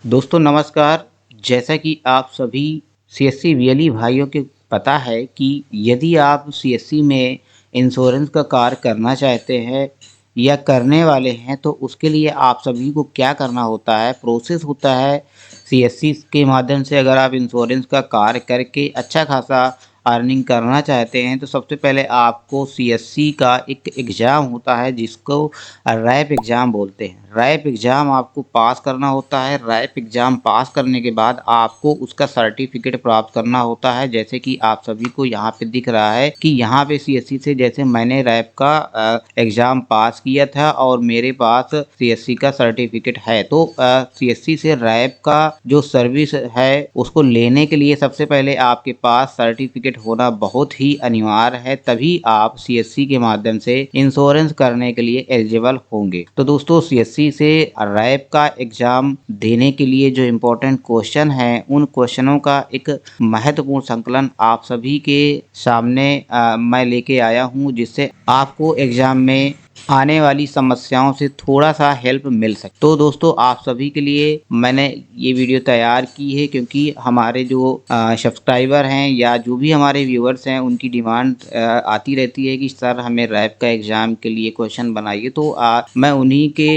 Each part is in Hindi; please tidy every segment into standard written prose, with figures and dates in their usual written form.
दोस्तों नमस्कार। जैसा कि आप सभी सीएससी वीएलई भाइयों के पता है कि यदि आप सीएससी में इंश्योरेंस का कार्य करना चाहते हैं या करने वाले हैं तो उसके लिए आप सभी को क्या करना होता है, प्रोसेस होता है। सीएससी के माध्यम से अगर आप इंश्योरेंस का कार्य करके अच्छा खासा अर्निंग करना चाहते हैं तो सबसे पहले आपको सीएससी का एक एग्ज़ाम होता है जिसको रैप एग्ज़ाम बोलते हैं। रैप एग्ज़ाम आपको पास करना होता है। रैप एग्ज़ाम पास करने के बाद आपको उसका सर्टिफिकेट प्राप्त करना होता है। जैसे कि आप सभी को यहाँ पे दिख रहा है कि यहाँ पे सीएससी से जैसे मैंने रैप का एग्ज़ाम पास किया था और मेरे पास सीएससी का सर्टिफिकेट है। तो सीएससी से रैप का जो सर्विस है उसको लेने के लिए सबसे पहले आपके पास सर्टिफिकेट होना बहुत ही अनिवार्य है, तभी आप सीएससी के माध्यम से इंश्योरेंस करने के लिए एलिजिबल होंगे। तो दोस्तों सीएससी से रैप का एग्जाम देने के लिए जो इम्पोर्टेंट क्वेश्चन है उन क्वेश्चनों का एक महत्वपूर्ण संकलन आप सभी के सामने मैं लेके आया हूँ, जिससे आपको एग्जाम में आने वाली समस्याओं से थोड़ा सा हेल्प मिल सके। तो दोस्तों आप सभी के लिए मैंने ये वीडियो तैयार की है क्योंकि हमारे जो सब्सक्राइबर हैं या जो भी हमारे व्यूअर्स हैं उनकी डिमांड आती रहती है कि सर हमें रैप का एग्ज़ाम के लिए क्वेश्चन बनाइए। तो मैं उन्हीं के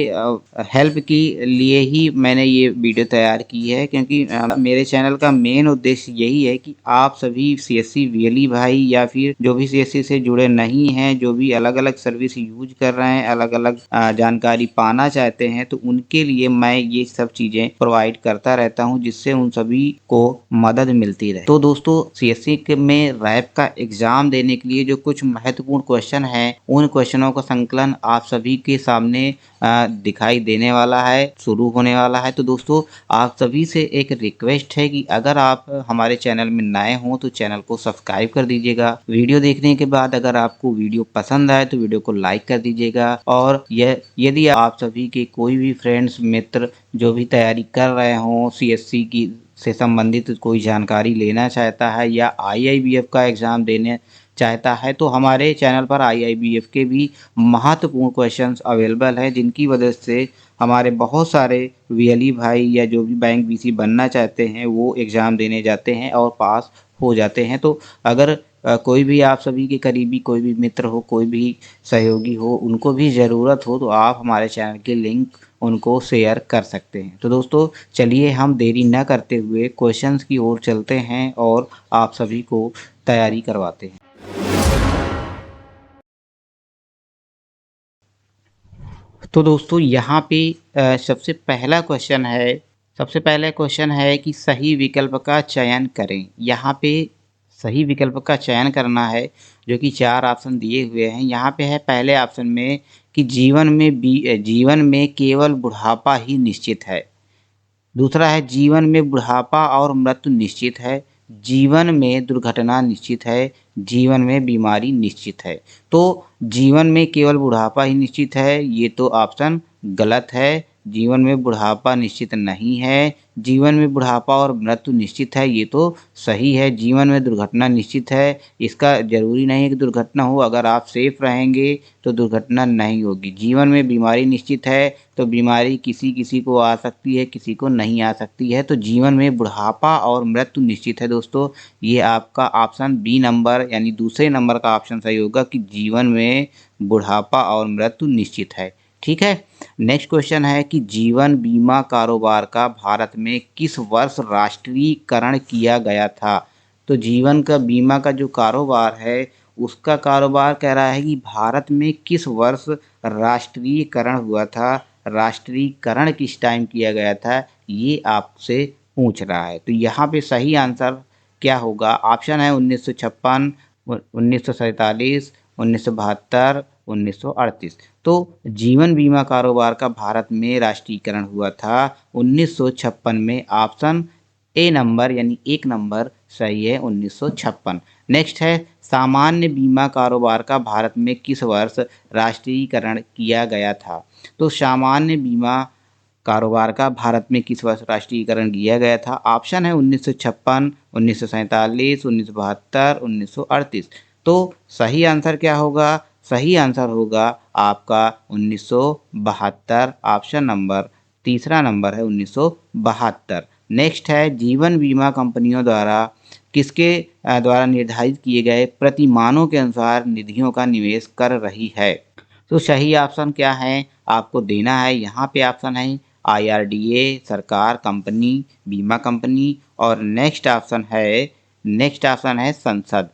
हेल्प के लिए ही मैंने ये वीडियो तैयार की है, क्योंकि मेरे चैनल का मेन उद्देश्य यही है कि आप सभी सीएससी वीएलई भाई या फिर जो भी सीएससी से जुड़े नहीं हैं, जो भी अलग अलग सर्विस यूज कर रहे हैं, अलग अलग जानकारी पाना चाहते हैं, तो उनके लिए मैं ये सब चीज़ें प्रोवाइड करता रहता हूँ जिससे उन सभी को मदद मिलती रहे। तो दोस्तों सीएससी में रैप का एग्ज़ाम देने के लिए जो कुछ महत्वपूर्ण क्वेश्चन हैं उन क्वेश्चनों का संकलन आप सभी के सामने दिखाई देने वाला है, शुरू होने वाला है। तो दोस्तों आप सभी से एक रिक्वेस्ट है कि अगर आप हमारे चैनल में नए हों तो चैनल को सब्सक्राइब कर दीजिएगा। वीडियो देखने के बाद अगर आपको वीडियो पसंद आए तो वीडियो को लाइक कर दीजिएगा। और यदि आप सभी के कोई भी फ्रेंड्स मित्र जो भी तैयारी कर रहे हों, सीएससी की से संबंधित कोई जानकारी लेना चाहता है या आईआईबीएफ का एग्ज़ाम देने चाहता है, तो हमारे चैनल पर आईआईबीएफ के भी महत्वपूर्ण क्वेश्चंस अवेलेबल हैं, जिनकी वजह से हमारे बहुत सारे वीएलई भाई या जो भी बैंक बीसी बनना चाहते हैं वो एग्ज़ाम देने जाते हैं और पास हो जाते हैं। तो अगर कोई भी आप सभी के करीबी कोई भी मित्र हो, कोई भी सहयोगी हो, उनको भी ज़रूरत हो तो आप हमारे चैनल के लिंक उनको शेयर कर सकते हैं। तो दोस्तों चलिए हम देरी न करते हुए क्वेश्चंस की ओर चलते हैं और आप सभी को तैयारी करवाते हैं। तो दोस्तों यहाँ पे सबसे पहला क्वेश्चन है कि सही विकल्प का चयन करें। यहाँ पे सही विकल्प का चयन करना है, जो कि 4 ऑप्शन दिए हुए हैं। यहाँ पे है पहले ऑप्शन में कि जीवन में केवल बुढ़ापा ही निश्चित है। दूसरा है जीवन में बुढ़ापा और मृत्यु निश्चित है। जीवन में दुर्घटना निश्चित है। जीवन में बीमारी निश्चित है। तो जीवन में केवल बुढ़ापा ही निश्चित है, ये तो ऑप्शन गलत है। जीवन में बुढ़ापा निश्चित नहीं है। जीवन में बुढ़ापा और मृत्यु निश्चित है, ये तो सही है। जीवन में दुर्घटना निश्चित है, इसका ज़रूरी नहीं है कि दुर्घटना हो। अगर आप सेफ रहेंगे तो दुर्घटना नहीं होगी। जीवन में बीमारी निश्चित है, तो बीमारी किसी किसी को आ सकती है, किसी को नहीं आ सकती है। तो जीवन में बुढ़ापा और मृत्यु निश्चित है दोस्तों। ये आपका ऑप्शन बी नंबर यानी दूसरे नंबर का ऑप्शन सही होगा कि जीवन में बुढ़ापा और मृत्यु निश्चित है। ठीक है। नेक्स्ट क्वेश्चन है कि जीवन बीमा कारोबार का भारत में किस वर्ष राष्ट्रीयकरण किया गया था। तो जीवन का बीमा का जो कारोबार है उसका कारोबार कह रहा है कि भारत में किस वर्ष राष्ट्रीयकरण हुआ था, राष्ट्रीयकरण किस टाइम किया गया था, ये आपसे पूछ रहा है। तो यहाँ पे सही आंसर क्या होगा? ऑप्शन है 1956, 1947, 1972, 1938। तो जीवन बीमा कारोबार का भारत में राष्ट्रीयकरण हुआ था 1956 में। ऑप्शन ए नंबर यानी एक नंबर सही है, 1956। नेक्स्ट है सामान्य बीमा कारोबार का भारत में किस वर्ष राष्ट्रीयकरण किया गया था। तो सामान्य बीमा कारोबार का भारत में किस वर्ष राष्ट्रीयकरण किया गया था? ऑप्शन है 1956, 1947, 1972, 1938। तो सही आंसर क्या होगा? सही आंसर होगा आपका 1972, ऑप्शन नंबर तीसरा नंबर है 1972। नेक्स्ट है जीवन बीमा कंपनियों द्वारा किसके द्वारा निर्धारित किए गए प्रतिमानों के अनुसार निधियों का निवेश कर रही है। तो सही ऑप्शन क्या है आपको देना है। यहाँ पे ऑप्शन है IRDA, सरकार, कंपनी, बीमा कंपनी, और नेक्स्ट ऑप्शन है संसद।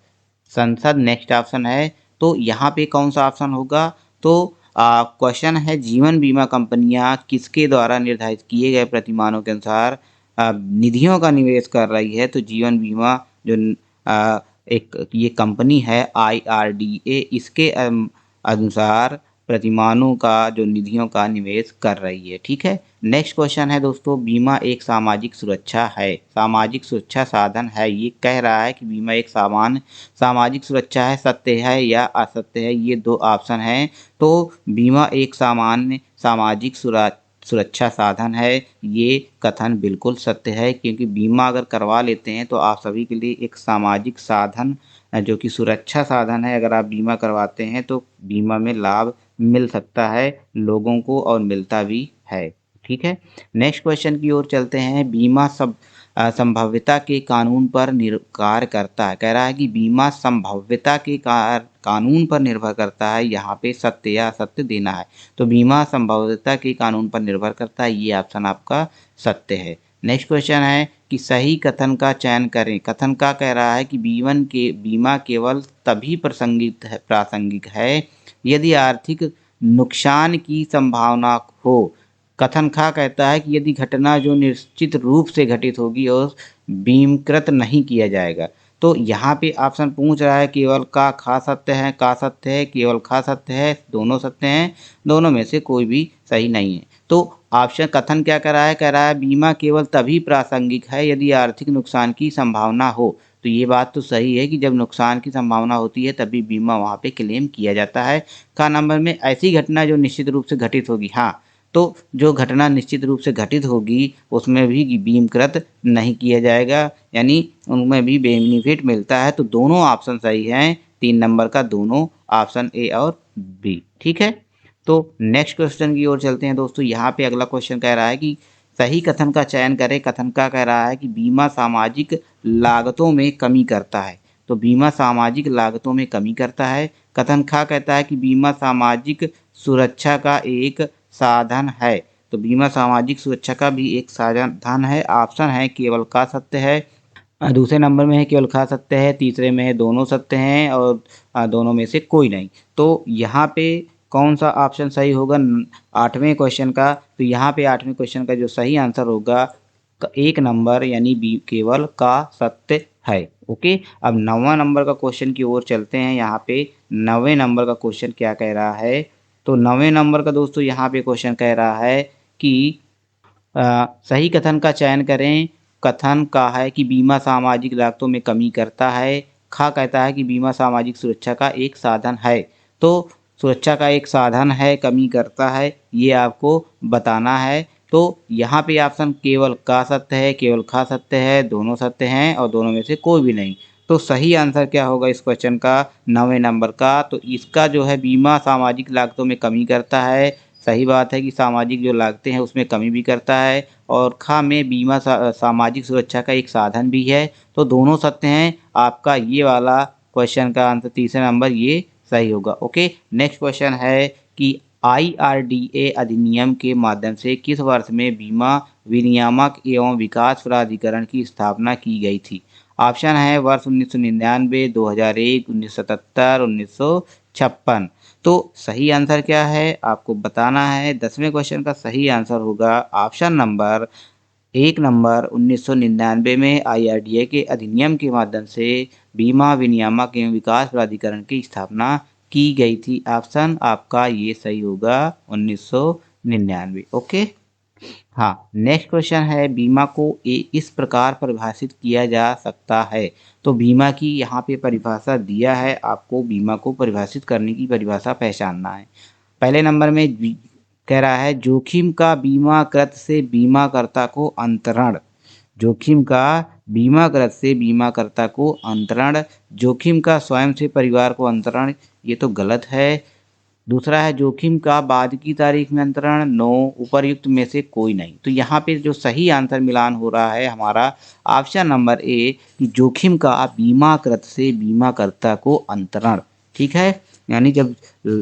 संसद नेक्स्ट ऑप्शन है। तो यहाँ पे कौन सा ऑप्शन होगा। तो क्वेश्चन है जीवन बीमा कंपनियां किसके द्वारा निर्धारित किए गए प्रतिमानों के अनुसार निधियों का निवेश कर रही है। तो जीवन बीमा जो एक ये कंपनी है IRDA, इसके अनुसार प्रतिमानों का जो निधियों का निवेश कर रही है। ठीक है। नेक्स्ट क्वेश्चन है दोस्तों, बीमा एक सामाजिक सुरक्षा है, सामाजिक सुरक्षा साधन है। ये कह रहा है कि बीमा एक सामाजिक सुरक्षा है, सत्य है या असत्य है। ये दो ऑप्शन हैं। तो बीमा एक सामान्य सामाजिक सुरक्षा साधन है। ये कथन बिल्कुल सत्य है, क्योंकि बीमा अगर करवा लेते हैं तो आप सभी के लिए एक सामाजिक साधन जो कि सुरक्षा साधन है। अगर आप बीमा करवाते हैं तो बीमा में लाभ मिल सकता है लोगों को, और मिलता भी है। ठीक है। नेक्स्ट क्वेश्चन की ओर चलते हैं। बीमा संभाव्यता के कानून पर कार्य करता है। कह रहा है कि बीमा संभाव्यता के कानून पर निर्भर करता है। यहाँ पे सत्य या असत्य देना है। तो बीमा संभाव्यता के कानून पर निर्भर करता है, ये ऑप्शन आपका सत्य है। नेक्स्ट क्वेश्चन है कि सही कथन का चयन करें। कथन का कह रहा है कि बीमा केवल तभी प्रासंगिक है यदि आर्थिक नुकसान की संभावना हो। कथन खा कहता है कि यदि घटना जो निश्चित रूप से घटित होगी और बीमकृत नहीं किया जाएगा। तो यहाँ पे ऑप्शन पूछ रहा है केवल खा सत्य है, का सत्य है, केवल खा सत्य है, दोनों सत्य हैं, दोनों में से कोई भी सही नहीं है। तो ऑप्शन कथन क्या कर रहा है, कह रहा है बीमा केवल तभी प्रासंगिक है यदि आर्थिक नुकसान की संभावना हो। तो ये बात तो सही है कि जब नुकसान की संभावना होती है तभी बीमा वहाँ पे क्लेम किया जाता है। का नंबर में ऐसी घटना जो निश्चित रूप से घटित होगी। हाँ, तो जो घटना निश्चित रूप से घटित होगी उसमें भी बीमकृत नहीं किया जाएगा, यानी उनमें भी बेनिफिट मिलता है। तो दोनों ऑप्शन सही हैं, 3 नंबर का दोनों ऑप्शन ए और बी। ठीक है। तो नेक्स्ट क्वेश्चन की ओर चलते हैं दोस्तों। यहाँ पे अगला क्वेश्चन कह रहा है कि सही कथन का चयन करें। कथन का कह रहा है कि बीमा सामाजिक लागतों में कमी करता है। तो बीमा सामाजिक लागतों में कमी करता है। कथन खा कहता है कि बीमा सामाजिक सुरक्षा का एक साधन है। तो बीमा सामाजिक सुरक्षा का भी एक साधन है। ऑप्शन है केवल का सत्य है, दूसरे नंबर में है केवल खा सत्य है, तीसरे में है दोनों सत्य हैं, और दोनों में से कोई नहीं। तो यहाँ पे कौन सा ऑप्शन सही होगा 8वें क्वेश्चन का। तो यहाँ पे 8वें क्वेश्चन का जो सही आंसर होगा 1 नंबर, यानी बी केवल का सत्य है। ओके। अब 9वां नंबर का क्वेश्चन की ओर चलते हैं। यहाँ पे 9वें नंबर का क्वेश्चन क्या कह रहा है। तो 9वें नंबर का दोस्तों यहाँ पे क्वेश्चन कह रहा है कि सही कथन का चयन करें। कथन का है कि बीमा सामाजिक लागतों में कमी करता है। खा कहता है कि बीमा सामाजिक सुरक्षा का एक साधन है। तो सुरक्षा का एक साधन है, कमी करता है, ये आपको बताना है। तो यहाँ पे ऑप्शन केवल का सत्य है, केवल खा सत्य है, दोनों सत्य हैं, और दोनों में से कोई भी नहीं। तो सही आंसर क्या होगा इस क्वेश्चन का 9वें नंबर का। तो इसका जो है बीमा सामाजिक लागतों में कमी करता है। सही बात है कि सामाजिक जो लागतें हैं उसमें कमी भी करता है, और खा में बीमा सामाजिक सुरक्षा का एक साधन भी है। तो दोनों सत्य हैं। आपका ये वाला क्वेश्चन का आंसर तीसरा नंबर ये सही होगा। ओके। नेक्स्ट क्वेश्चन है कि IRDA अधिनियम के माध्यम से किस वर्ष में बीमा विनियामक एवं विकास प्राधिकरण की स्थापना की गई थी। ऑप्शन है वर्ष 1999, 2001, 1977, 1956। तो सही आंसर क्या है आपको बताना है। 10वें क्वेश्चन का सही आंसर होगा ऑप्शन नंबर 1 नंबर 1999 में IRDA के अधिनियम के माध्यम से बीमा विनियामक एवं विकास प्राधिकरण की स्थापना की गई थी। ऑप्शन आपका ये सही होगा 1999। ओके। हाँ, नेक्स्ट क्वेश्चन है बीमा को इस प्रकार परिभाषित किया जा सकता है। तो बीमा की यहाँ पे परिभाषा दिया है, आपको बीमा को परिभाषित करने की परिभाषा पहचानना है। पहले नंबर में कह रहा है जोखिम का बीमाकृत से बीमाकर्ता को अंतरण। जोखिम का बीमाकृत से बीमाकर्ता को अंतरण। जोखिम का स्वयं से परिवार को अंतरण, ये तो गलत है। दूसरा है जोखिम का बाद की तारीख में अंतरण, नो, उपर्युक्त में से कोई नहीं। तो यहाँ पे जो सही आंसर मिलान हो रहा है हमारा ऑप्शन नंबर ए कि जोखिम का बीमाकृत से बीमाकर्ता को अंतरण। ठीक है, यानी जब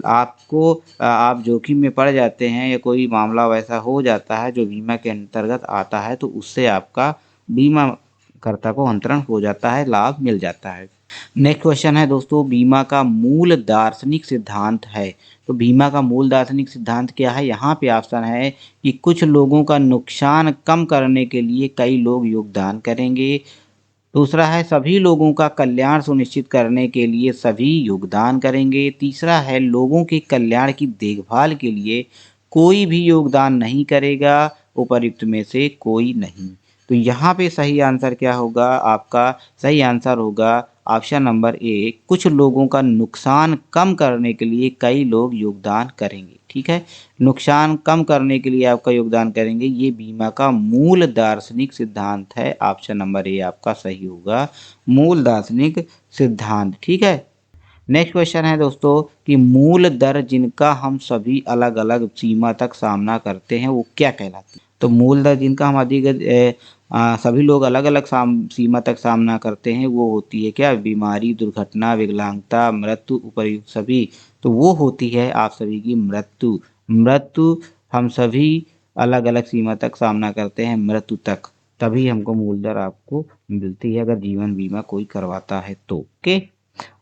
आपको आप जोखिम में पड़ जाते हैं या कोई मामला वैसा हो जाता है जो बीमा के अंतर्गत आता है तो उससे आपका बीमाकर्ता को अंतरण हो जाता है, लाभ मिल जाता है। नेक्स्ट क्वेश्चन है दोस्तों, बीमा का मूल दार्शनिक सिद्धांत है। तो बीमा का मूल दार्शनिक सिद्धांत क्या है? यहाँ पे ऑप्शन है कि कुछ लोगों का नुकसान कम करने के लिए कई लोग योगदान करेंगे। दूसरा है सभी लोगों का कल्याण सुनिश्चित करने के लिए सभी योगदान करेंगे। तीसरा है लोगों के कल्याण की देखभाल के लिए कोई भी योगदान नहीं करेगा, उपर्युक्त में से कोई नहीं। तो यहाँ पे सही आंसर क्या होगा? आपका सही आंसर होगा ऑप्शन नंबर ए, कुछ लोगों का नुकसान कम करने के लिए कई लोग योगदान करेंगे। ठीक है, नुकसान कम करने के लिए आपका योगदान करेंगे, ये बीमा का मूल दार्शनिक सिद्धांत है। ऑप्शन नंबर ए आपका सही होगा, मूल दार्शनिक सिद्धांत। ठीक है, नेक्स्ट क्वेश्चन है दोस्तों कि मूल दर जिनका हम सभी अलग अलग सीमा तक सामना करते हैं वो क्या कहलाती है? तो मूल दर जिनका हम सभी लोग अलग अलग सीमा तक सामना करते हैं वो होती है क्या? बीमारी, दुर्घटना, विकलांगता, मृत्यु, उपर्युक्त सभी। तो वो होती है आप सभी की मृत्यु। मृत्यु हम सभी अलग अलग सीमा तक सामना करते हैं, मृत्यु तक, तभी हमको मूल दर आपको मिलती है अगर जीवन बीमा कोई करवाता है तो। ओके,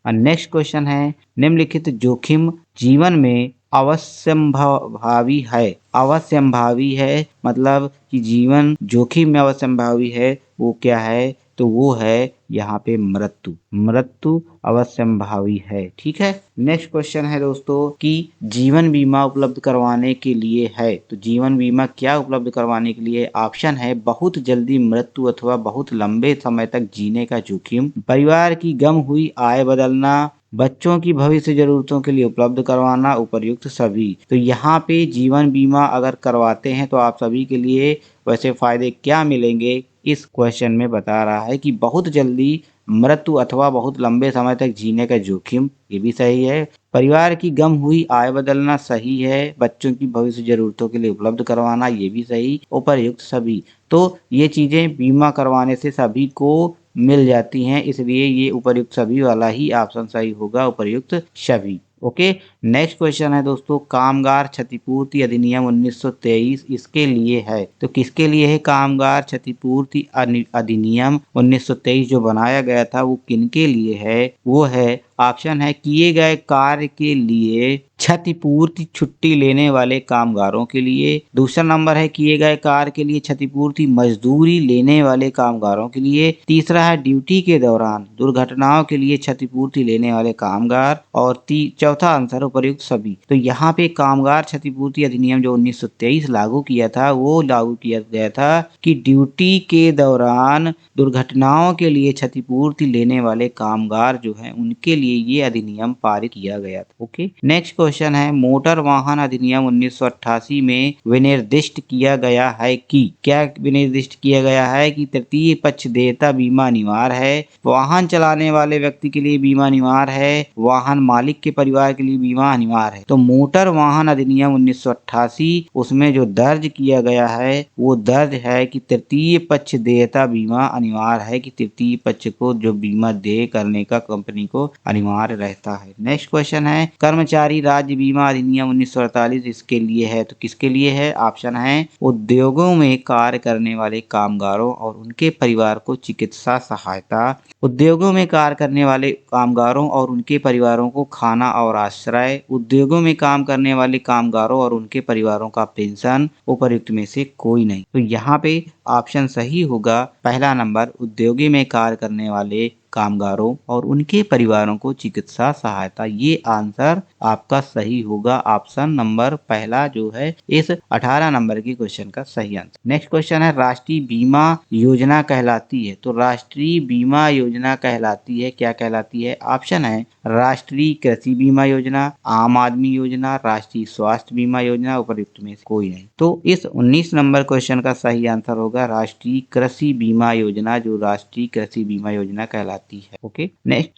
और नेक्स्ट क्वेश्चन है निम्नलिखित जोखिम जीवन में अवश्यंभावी है। अवश्यंभावी है मतलब कि जीवन जोखिम में अवश्यंभावी है, वो क्या है? तो वो है यहाँ पे मृत्यु। मृत्यु अवश्यंभावी है। ठीक है, नेक्स्ट क्वेश्चन है दोस्तों कि जीवन बीमा उपलब्ध करवाने के लिए है। तो जीवन बीमा क्या उपलब्ध करवाने के लिए? ऑप्शन है बहुत जल्दी मृत्यु अथवा बहुत लंबे समय तक जीने का जोखिम, परिवार की गम हुई आय बदलना, बच्चों की भविष्य जरूरतों के लिए उपलब्ध करवाना, उपर्युक्त सभी। तो यहाँ पे जीवन बीमा अगर करवाते हैं तो आप सभी के लिए वैसे फायदे क्या मिलेंगे इस क्वेश्चन में बता रहा है कि बहुत जल्दी मृत्यु अथवा बहुत लंबे समय तक जीने का जोखिम, ये भी सही है। परिवार की गम हुई आय बदलना सही है। बच्चों की भविष्य जरूरतों के लिए उपलब्ध करवाना, ये भी सही। उपर्युक्त सभी, तो ये चीजें बीमा करवाने से सभी को मिल जाती हैं, इसलिए ये उपर्युक्त सभी वाला ही ऑप्शन सही होगा, उपर्युक्त सभी। ओके, नेक्स्ट क्वेश्चन है दोस्तों, कामगार क्षतिपूर्ति अधिनियम 1923 इसके लिए है। तो किसके लिए है कामगार क्षतिपूर्ति अधिनियम 1923 जो बनाया गया था वो किनके लिए है? वो है ऑप्शन है किए गए कार्य के लिए क्षतिपूर्ति छुट्टी लेने वाले कामगारों के लिए। दूसरा नंबर है किए गए कार्य के लिए क्षतिपूर्ति मजदूरी लेने वाले कामगारों के लिए। तीसरा है ड्यूटी के दौरान दुर्घटनाओं के लिए क्षतिपूर्ति लेने वाले कामगार। और चौथा आंसर उपर्युक्त सभी। तो यहाँ पे कामगार क्षतिपूर्ति अधिनियम जो 1923 लागू किया था वो लागू किया गया था कि ड्यूटी के दौरान दुर्घटनाओं के लिए क्षतिपूर्ति लेने वाले कामगार जो हैं उनके लिए ये अधिनियम पारित किया गया था। ओके, नेक्स्ट क्वेश्चन है मोटर वाहन अधिनियम 1988 में विनिर्दिष्ट किया गया है कि क्या विनिर्दिष्ट किया गया है कि तृतीय पक्ष देयता बीमा अनिवार्य है, वाहन चलाने वाले व्यक्ति के लिए बीमा अनिवार्य है, वाहन मालिक के परिवार के लिए बीमा अनिवार्य है। तो मोटर वाहन अधिनियम 1988 उसमें जो दर्ज किया गया है वो दर्ज है कि तृतीय पक्ष देयता बीमा अनिवार्य है, कि तृतीय पक्ष को जो बीमा दे करने का कंपनी को अनिवार्य रहता है। नेक्स्ट क्वेश्चन है कर्मचारी राज्य बीमा अधिनियम 1948 इसके लिए है। तो किसके लिए है? ऑप्शन है उद्योगों में कार्य करने वाले कामगारों और उनके परिवार को चिकित्सा सहायता, उद्योगों में कार्य करने वाले कामगारों और उनके परिवारों को खाना और आश्रय, उद्योगों में काम करने वाले कामगारों और उनके परिवारों का पेंशन, उपर्युक्त में से कोई नहीं। तो यहाँ पे ऑप्शन सही होगा पहला नंबर, उद्योगी में कार्य करने वाले कामगारों और उनके परिवारों को चिकित्सा सहायता। ये आंसर आपका सही होगा, ऑप्शन नंबर पहला जो है इस 18 नंबर की क्वेश्चन का सही आंसर। नेक्स्ट क्वेश्चन है राष्ट्रीय बीमा योजना कहलाती है। तो राष्ट्रीय बीमा योजना कहलाती है, क्या कहलाती है? ऑप्शन है राष्ट्रीय कृषि बीमा योजना, आम आदमी योजना, राष्ट्रीय स्वास्थ्य बीमा योजना, उपर्युक्त में से कोई नहीं। तो इस 19 नंबर क्वेश्चन का सही आंसर होगा राष्ट्रीय कृषि बीमा योजना, जो राष्ट्रीय कृषि बीमा योजना कहलाती है। जाती है। ओके,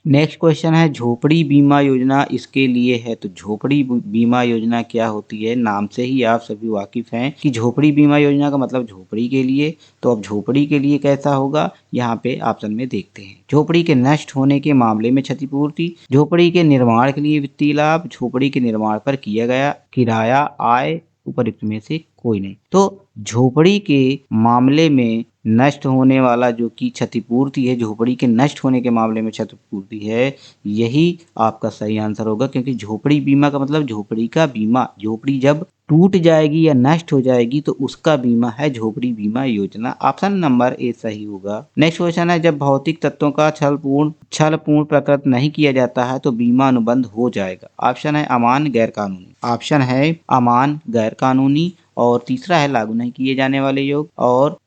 नेक्स्ट क्वेश्चन है झोपड़ी बीमा योजना इसके लिए है। तो झोपड़ी बीमा योजना क्या होती है, नाम से ही आप सभी वाकिफ हैं कि झोपड़ी बीमा योजना का मतलब झोपड़ी के लिए। तो अब झोपड़ी के लिए कैसा होगा, यहाँ पे ऑप्शन में देखते हैं। झोपड़ी के नष्ट होने के मामले में क्षतिपूर्ति, झोपड़ी के निर्माण के लिए वित्तीय लाभ, झोपड़ी के निर्माण पर किया गया किराया आय, उपयुक्त में से कोई नहीं। तो झोपड़ी के मामले में नष्ट होने वाला जो कि क्षतिपूर्ति है, झोपड़ी के नष्ट होने के मामले में क्षतिपूर्ति है, यही आपका सही आंसर होगा। क्योंकि झोपड़ी बीमा का मतलब झोपड़ी का बीमा, झोपड़ी जब टूट जाएगी या नष्ट हो जाएगी तो उसका बीमा है झोपड़ी बीमा योजना। ऑप्शन नंबर ए सही होगा। नेक्स्ट क्वेश्चन है जब भौतिक तत्वों का छलपूर्ण प्रकृत नहीं किया जाता है तो बीमा अनुबंध हो जाएगा। ऑप्शन है अमान गैर कानूनी, ऑप्शन है अमान गैर कानूनी, और तीसरा है लागू नहीं किए जाने वाले योग, और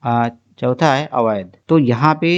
चौथा है अवैध। तो यहाँ पे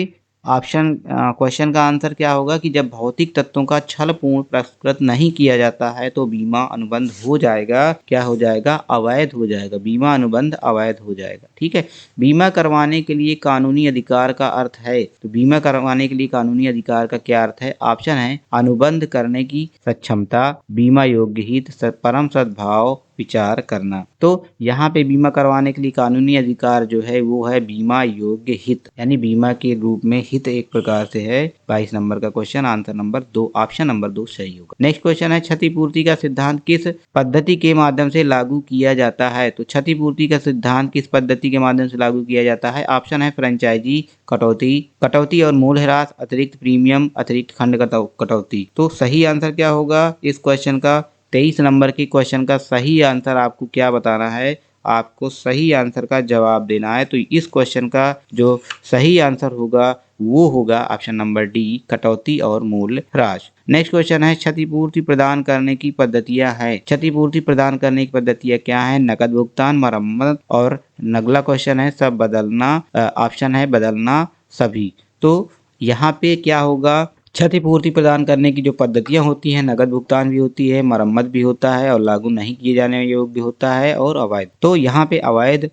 ऑप्शन क्वेश्चन का आंसर क्या होगा कि जब भौतिक तत्वों का छलपूर्ण प्रकृत नहीं किया जाता है तो बीमा अनुबंध हो जाएगा, क्या हो जाएगा, अवैध हो जाएगा। बीमा अनुबंध अवैध हो जाएगा। ठीक है, बीमा करवाने के लिए कानूनी अधिकार का अर्थ है। तो बीमा करवाने के लिए कानूनी अधिकार का क्या अर्थ है, ऑप्शन है अनुबंध करने की सक्षमता, बीमा योग्य हित, परम सद्भाव, विचार करना। तो यहाँ पे बीमा करवाने के लिए कानूनी अधिकार जो है वो है बीमा योग्य हित, यानी बीमा के रूप में हित एक प्रकार से है। 22 नंबर का question, answer number 2, option number 2 सही होगा। नेक्स्ट क्वेश्चन है क्षतिपूर्ति का सिद्धांत किस पद्धति के माध्यम से लागू किया जाता है। तो क्षतिपूर्ति का सिद्धांत किस पद्धति के माध्यम से लागू किया जाता है। ऑप्शन है फ्रेंचाइजी कटौती और मूल्यह्रास, अतिरिक्त प्रीमियम, अतिरिक्त खंड कटौती। तो सही आंसर क्या होगा इस क्वेश्चन का, 23 नंबर के क्वेश्चन का सही आंसर आपको क्या बताना है, आपको सही आंसर का जवाब देना है। तो इस क्वेश्चन का जो सही आंसर होगा वो होगा ऑप्शन नंबर डी, कटौती और मूल्यह्रास। नेक्स्ट क्वेश्चन है क्षतिपूर्ति प्रदान करने की पद्धतियां हैं। क्षतिपूर्ति प्रदान करने की पद्धतियां क्या है, नकद भुगतान, मरम्मत, और अगला क्वेश्चन है सब बदलना, ऑप्शन है बदलना सभी। तो यहाँ पे क्या होगा, क्षतिपूर्ति प्रदान करने की जो पद्धतियां होती हैं, नकद भुगतान भी होती है, मरम्मत भी होता है, और लागू नहीं किए जाने योग्य भी होता है, और अवैध। तो यहाँ पे अवैध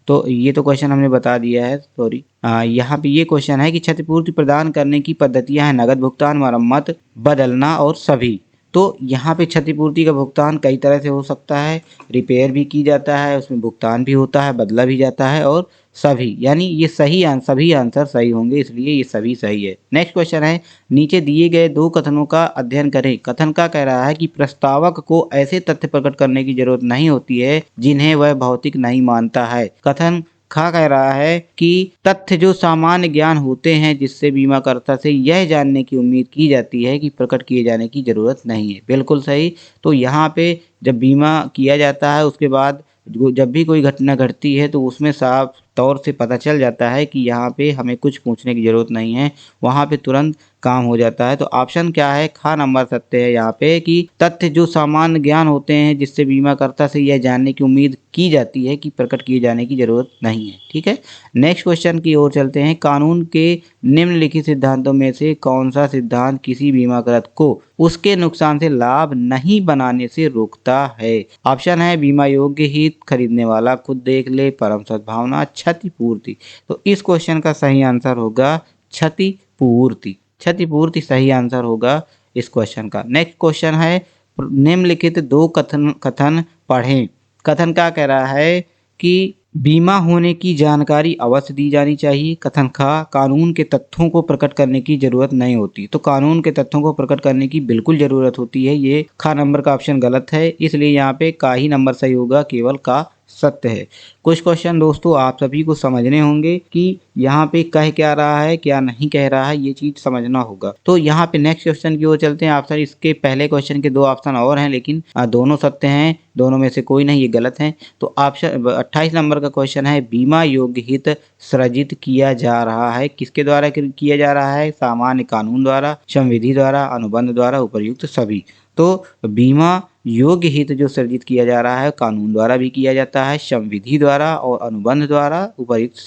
तो ये तो क्वेश्चन हमने बता दिया है, सॉरी। यहाँ पे ये क्वेश्चन है कि क्षतिपूर्ति प्रदान करने की पद्धतियां हैं नकद भुगतान, मरम्मत, बदलना और सभी। तो यहाँ पे क्षतिपूर्ति का भुगतान कई तरह से हो सकता है, रिपेयर भी की जाता है, उसमें भुगतान भी होता है, बदला भी जाता है, और सभी, यानी ये सभी आंसर सही होंगे, इसलिए ये सभी सही है। नेक्स्ट क्वेश्चन है नीचे दिए गए दो कथनों का अध्ययन करें। कथन का कह रहा है कि प्रस्तावक को ऐसे तथ्य प्रकट करने की जरूरत नहीं होती है जिन्हें वह भौतिक नहीं मानता है। कथन खा कह रहा है कि तथ्य जो सामान्य ज्ञान होते हैं जिससे बीमाकर्ता से यह जानने की उम्मीद की जाती है कि प्रकट किए जाने की जरूरत नहीं है। बिल्कुल सही। तो यहाँ पे जब बीमा किया जाता है उसके बाद जब भी कोई घटना घटती है तो उसमें साफ तौर से पता चल जाता है कि यहाँ पे हमें कुछ पूछने की जरूरत नहीं है, वहाँ पे तुरंत काम हो जाता है। तो ऑप्शन क्या है, खा नंबर सत्य है यहाँ पे कि तथ्य जो सामान्य ज्ञान होते हैं जिससे बीमाकर्ता से यह जानने की उम्मीद की जाती है कि प्रकट किए जाने की जरूरत नहीं है। ठीक है, नेक्स्ट क्वेश्चन की ओर चलते हैं। कानून के निम्नलिखित सिद्धांतों में से कौन सा सिद्धांत किसी बीमाकृत को उसके नुकसान से लाभ नहीं बनाने से रोकता है। ऑप्शन है बीमा योग्य हित, खरीदने वाला खुद देख ले, परम सद्भावना, क्षतिपूर्ति। तो इस क्वेश्चन का सही आंसर होगा क्षतिपूर्ति। क्षतिपूर्ति सही आंसर होगा इस क्वेश्चन का। नेक्स्ट क्वेश्चन है निम्नलिखित दो कथन पढ़ें। कथन क्या कह रहा है कि बीमा होने की जानकारी अवश्य दी जानी चाहिए। कथन खा कानून के तथ्यों को प्रकट करने की जरूरत नहीं होती। तो कानून के तथ्यों को प्रकट करने की बिल्कुल जरूरत होती है। ये खा नंबर का ऑप्शन गलत है, इसलिए यहाँ पे का ही नंबर सही होगा, केवल का सत्य है। कुछ क्वेश्चन दोस्तों आप सभी को समझने होंगे कि यहाँ पे कह क्या रहा है क्या नहीं कह रहा है, ये चीज समझना होगा। तो यहाँ पे नेक्स्ट क्वेश्चन की ओर चलते हैं। ऑप्शन इसके पहले क्वेश्चन के दो ऑप्शन और हैं लेकिन दोनों सत्य हैं, दोनों में से कोई नहीं, ये गलत है। तो ऑप्शन 28 नंबर का क्वेश्चन है बीमा योग्य हित सृजित किया जा रहा है, किसके द्वारा किया जा रहा है, सामान्य कानून द्वारा, संविधि द्वारा, अनुबंध द्वारा, उपर्युक्त सभी। तो बीमा योग्य हित जो सृजित किया जा रहा है कानून द्वारा भी किया जाता है, संविधि द्वारा और अनुबंध द्वारा, उपर्युक्त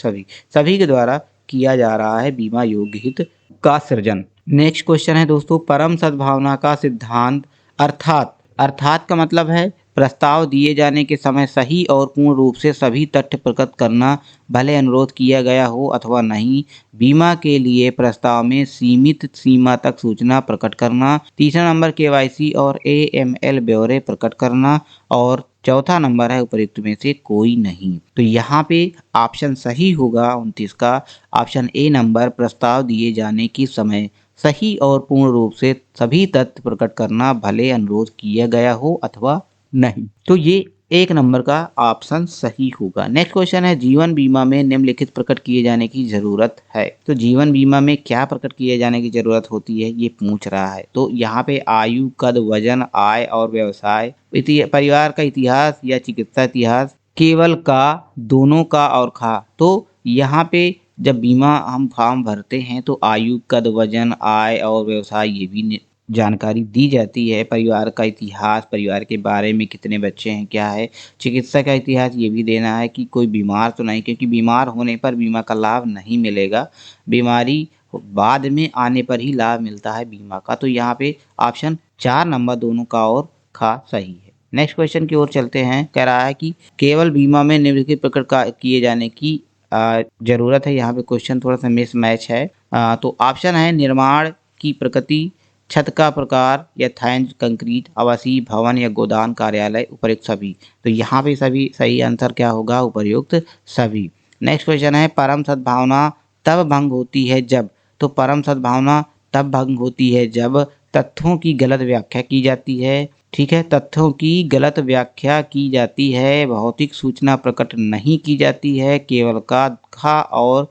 सभी के द्वारा किया जा रहा है बीमा योग्य हित का सृजन। नेक्स्ट क्वेश्चन है दोस्तों परम सद्भावना का सिद्धांत अर्थात का मतलब है प्रस्ताव दिए जाने के समय सही और पूर्ण रूप से सभी तथ्य प्रकट करना, भले अनुरोध किया गया हो अथवा नहीं। बीमा के लिए प्रस्ताव में सीमित सीमा तक सूचना प्रकट करना। तीसरा नंबर केवाईसी और एएमएल ब्यौरे प्रकट करना। और चौथा नंबर है उपयुक्त में से कोई नहीं। तो यहाँ पे ऑप्शन सही होगा 29 का ऑप्शन ए नंबर, प्रस्ताव दिए जाने के समय सही और पूर्ण रूप से सभी तथ्य प्रकट करना, भले अनुरोध किया गया हो अथवा नहीं। तो ये एक नंबर का ऑप्शन सही होगा। नेक्स्ट क्वेश्चन है, जीवन बीमा में निम्नलिखित प्रकट किए जाने की जरूरत है। तो जीवन बीमा में क्या प्रकट किए जाने की जरूरत होती है ये पूछ रहा है। तो यहाँ पे आयु, कद, वजन, आय और व्यवसाय, परिवार का इतिहास या चिकित्सा इतिहास, केवल का, दोनों का और खा। तो यहाँ पे जब बीमा हम फॉर्म भरते हैं तो आयु, कद, वजन, आय और व्यवसाय ये भी जानकारी दी जाती है। परिवार का इतिहास, परिवार के बारे में कितने बच्चे हैं, क्या है। चिकित्सा का इतिहास ये भी देना है कि कोई बीमार तो नहीं, क्योंकि बीमार होने पर बीमा का लाभ नहीं मिलेगा, बीमारी बाद में आने पर ही लाभ मिलता है बीमा का। तो यहाँ पे ऑप्शन 4 नंबर दोनों का और खा सही है। नेक्स्ट क्वेश्चन की ओर चलते हैं। कह रहा है कि केवल बीमा में निम्नलिखित प्रकट किए जाने की जरूरत है। यहाँ पे क्वेश्चन थोड़ा सा मिस मैच है। तो ऑप्शन है निर्माण की प्रकृति, छत का प्रकार, यथांश कंक्रीट, आवासीय भवन या गोदाम, कार्यालय, उपर्युक्त सभी। तो यहाँ पे सभी सही आंसर क्या होगा, उपर्युक्त सभी। नेक्स्ट क्वेश्चन है, परम सद्भावना तब भंग होती है जब। तो परम सद्भावना तब भंग होती है जब तथ्यों की गलत व्याख्या की जाती है। ठीक है, तथ्यों की गलत व्याख्या की जाती है, भौतिक सूचना प्रकट नहीं की जाती है, केवल का और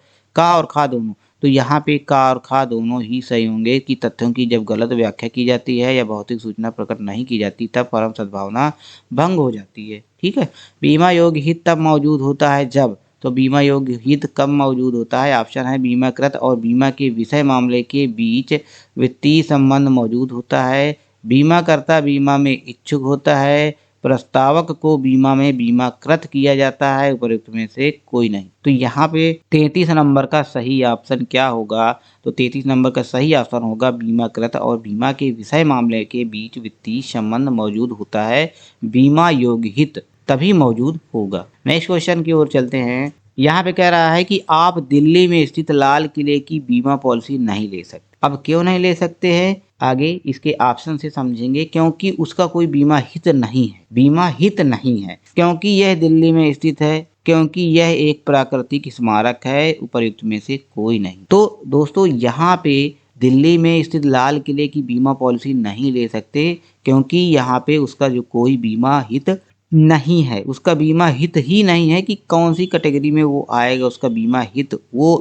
खा दोनों। तो यहाँ पे का और खा दोनों ही सही होंगे कि तथ्यों की जब गलत व्याख्या की जाती है या भौतिक सूचना प्रकट नहीं की जाती तब परम सद्भावना भंग हो जाती है। ठीक है, बीमा योग्य हित तब मौजूद होता है जब। तो बीमा योग्य हित कब मौजूद होता है। ऑप्शन है बीमाकृत और बीमा के विषय मामले के बीच वित्तीय संबंध मौजूद होता है, बीमाकर्ता बीमा में इच्छुक होता है, प्रस्तावक को बीमा में बीमाकृत किया जाता है, उपयुक्त में से कोई नहीं। तो यहाँ पे 33 नंबर का सही ऑप्शन क्या होगा। तो 33 नंबर का सही ऑप्शन होगा बीमाकृत और बीमा के विषय मामले के बीच वित्तीय संबंध मौजूद होता है, बीमा योग्य हित तभी मौजूद होगा। नेक्स्ट क्वेश्चन की ओर चलते हैं। यहाँ पे कह रहा है कि आप दिल्ली में स्थित लाल किले की बीमा पॉलिसी नहीं ले सकते। अब क्यों नहीं ले सकते हैं, आगे इसके ऑप्शन से समझेंगे। क्योंकि उसका कोई बीमा हित नहीं है, बीमा हित नहीं है, क्योंकि यह दिल्ली में स्थित है, क्योंकि यह एक प्राकृतिक स्मारक है, उपर्युक्त में से कोई नहीं। तो दोस्तों यहाँ पे दिल्ली में स्थित लाल किले की बीमा पॉलिसी नहीं ले सकते, क्योंकि यहाँ पे उसका जो कोई बीमा हित नहीं है, उसका बीमा हित ही नहीं है कि कौन सी कैटेगरी में वो आएगा उसका बीमा हित। वो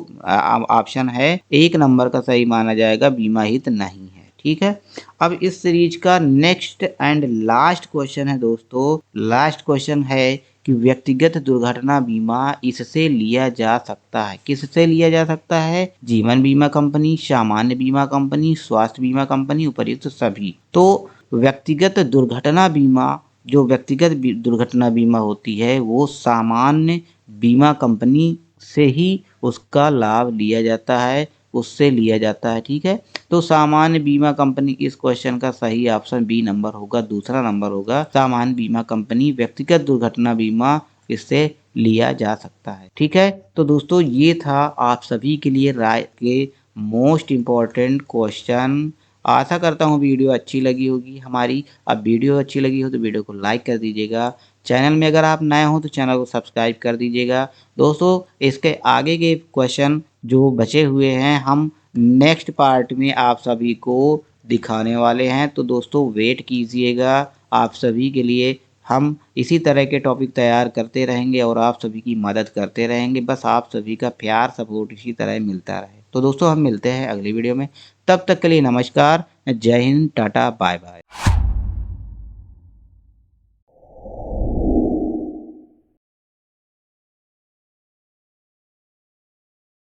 ऑप्शन है 1 नंबर का सही माना जाएगा, बीमा हित नहीं है। ठीक है, अब इस सीरीज का नेक्स्ट एंड लास्ट क्वेश्चन है दोस्तों। लास्ट क्वेश्चन है कि व्यक्तिगत दुर्घटना बीमा इससे लिया जा सकता है। किससे लिया जा सकता है, जीवन बीमा कंपनी, सामान्य बीमा कंपनी, स्वास्थ्य बीमा कंपनी, उपर्युक्त सभी। तो व्यक्तिगत दुर्घटना बीमा, जो व्यक्तिगत दुर्घटना बीमा होती है वो सामान्य बीमा कंपनी से ही उसका लाभ लिया जाता है, उससे लिया जाता है। ठीक है, तो सामान्य बीमा कंपनी, इस क्वेश्चन का सही ऑप्शन बी नंबर होगा, दूसरा नंबर होगा सामान्य बीमा कंपनी। व्यक्तिगत दुर्घटना बीमा इससे लिया जा सकता है। ठीक है, तो दोस्तों ये था आप सभी के लिए राय के मोस्ट इम्पॉर्टेंट क्वेश्चन। आशा करता हूँ वीडियो अच्छी लगी होगी हमारी। अब वीडियो अच्छी लगी हो तो वीडियो को लाइक कर दीजिएगा, चैनल में अगर आप नए हो तो चैनल को सब्सक्राइब कर दीजिएगा। दोस्तों इसके आगे के क्वेश्चन जो बचे हुए हैं हम नेक्स्ट पार्ट में आप सभी को दिखाने वाले हैं, तो दोस्तों वेट कीजिएगा। आप सभी के लिए हम इसी तरह के टॉपिक तैयार करते रहेंगे और आप सभी की मदद करते रहेंगे। बस आप सभी का प्यार सपोर्ट इसी तरह मिलता रहे। तो दोस्तों हम मिलते हैं अगली वीडियो में, तब तक के लिए नमस्कार, जय हिंद, टाटा, बाय बाय।